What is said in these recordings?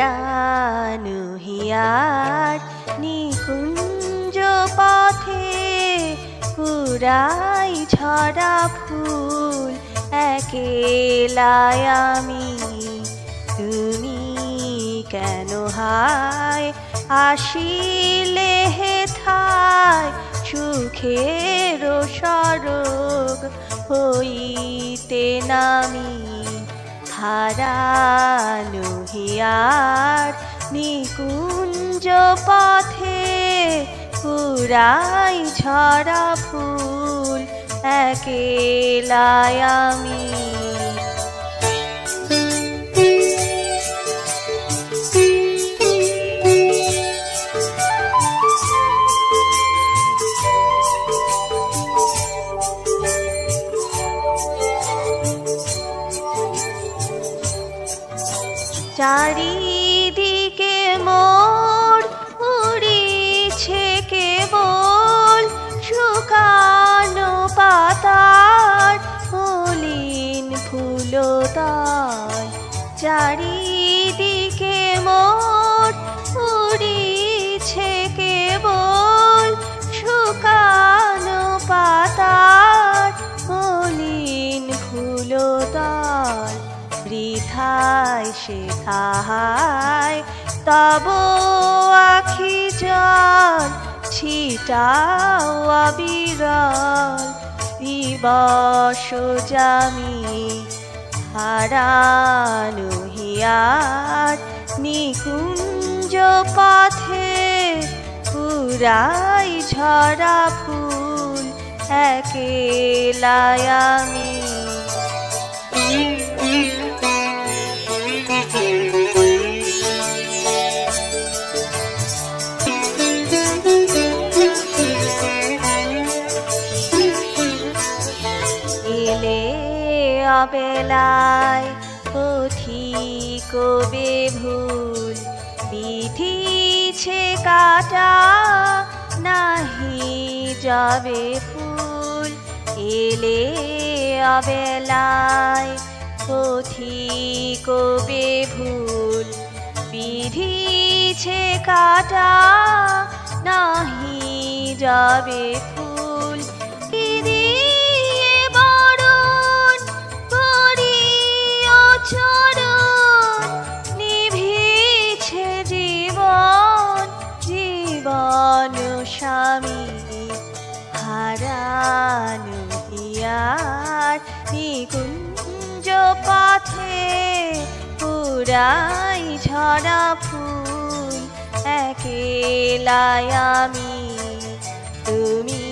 হারানো হিয়ার নিকুঞ্জ পথে কুড়াই ছড়া ফুল একেলায় আমি। তুমি কেন হায় আসিলে হেথায় সুখের স্বর্গ হইতে নামি। হারানো হিয়ার নিকুঞ্জ পথে কুড়াই ছড়া ফুল একেলায় আমি। চারিদিকে মোর উড়িছে কেবল শুকানো পাতার মলিন ফুলদাল। চারিদিকে মোর উড়িছে কেবল শুকানো পাতার মলিন ফুলদাল। বৃথায় শেখায় তব আখি জল ছিটাও অবিরল দিবস যামি। হারানো হিয়ার নিকুঞ্জ পথে কুড়াই ঝরা ফুল একেলায় আমি। এলে অবেলায় পথিক বেভুল বিধিছে কাটা নাহি যাবে ফুল। এলে অবেলায় পথিক বেভুল বিধিছে কাটা নাহি যাবে ফুল। নিভিছে জীবন জীবন স্বামী। হারানো হিয়ার নিকুঞ্জ পথে কুড়াই ঝরা ফুল একেলায় আমি। তুমি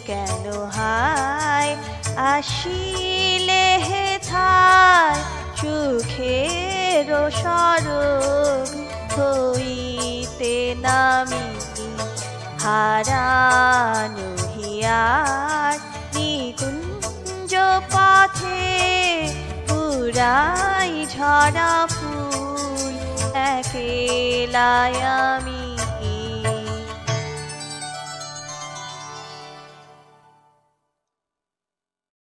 কেন হায় আসিলে হেথায় সুখের স্বর্গ হইতে নামি। হারানো হিয়ার নিকুঞ্জ পথে কুড়াই ঝরা ফুল একেলায় আমি।